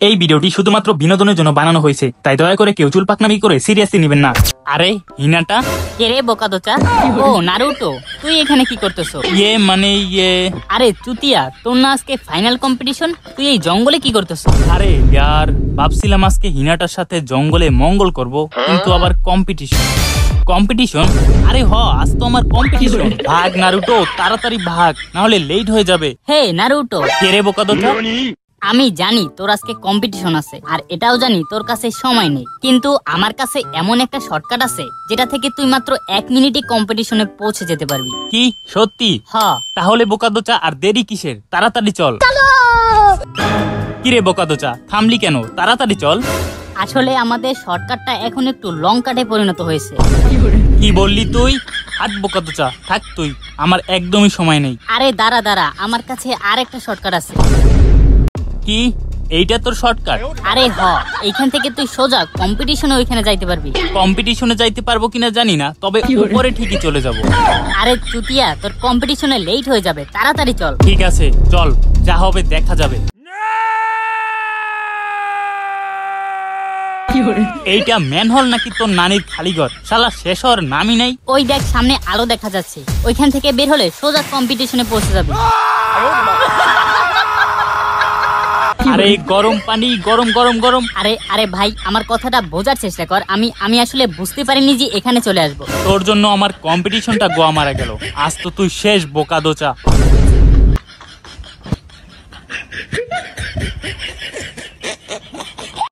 এই ভিডিওটি শুধুমাত্র বিনোদনের জন্য বানানো হয়েছে, তাই দয়া করে কেউ চুল পাকনামি করে সিরিয়াসলি নেবেন না। আরে হিনাটা কে রে বোকাদোচা? ও নারুটো, তুই এখানে কি করতেছ? আরে চুতিয়া, তোর না আজকে ফাইনাল কম্পিটিশন, তুই এই জঙ্গলে কি করতেছ? আরে ইয়ার, ভাবছিলাম আজকে হিনাটার সাথে জঙ্গলে মঙ্গল করব, কিন্তু আবার কম্পিটিশন। আরে আজ তো আমার কম্পিটিশন। ভাগ নারুটো, তাড়াতাড়ি ভাগ, না হলে লেট হয়ে যাবে। হে নারুটো, কে রে বোকাদোচা? আমি জানি তোর আজকে কম্পিটিশন আছে, আর এটাও জানি তোর কাছে সময় নেই, কিন্তু আমার কাছে এমন একটা শর্টকাট আছে যেটা থেকে তুই মাত্র 1 মিনিটে কম্পিটিশনে পৌঁছে যেতে পারবি। কি সত্যি? হ্যাঁ। তাহলে বোকাদোচা আর দেরি কিসের, তাড়াতাড়ি চল। কিরে বোকাদোচা, থামলি কেন? তাড়াতাড়ি চল। আসলে আমাদের শর্টকাটটা এখন একটু লং কাটে পরিণত হয়েছে। কি বললি তুই? হাট বোকাদোচা, থাক তুই, আমার একদমই সময় নেই। আরে দাঁড়া, আমার কাছে আর একটা শর্টকাট আছে। কি? এইটা তোর শর্টকাট? আরে এইখান থেকে তুই সোজা কম্পিটিশনে ওইখানে যাইতে পারবি। কম্পিটিশনে যাইতে পারবো কিনা জানি না, তবে উপরে ঠিকই চলে যাব। আরে চুতিয়া, তোর কম্পিটিশনে লেট হয়ে যাবে, তাড়াতাড়ি চল। ঠিক আছে চল, যা হবে দেখা যাবে। এইটা ম্যানহোল নাকি তোর নানির খালিঘর? শালা শেষ হওয়ার নামই নাই। ওই দেখ, সামনে আলো দেখা যাচ্ছে, ওইখান থেকে বের হলে সোজা কম্পিটিশনে পৌঁছে যাবে। আরে গরম পানি, গরম গরম গরম। আরে ভাই, আমার কথাটা বোঝার চেষ্টা কর। আমি আসলে বুঝতে পারিনি যে এখানে চলে আসবো। তোর জন্য আমার কম্পিটিশনটা গোয়া মারা গেল। আজ তো তুই শেষ বোকাদোচা।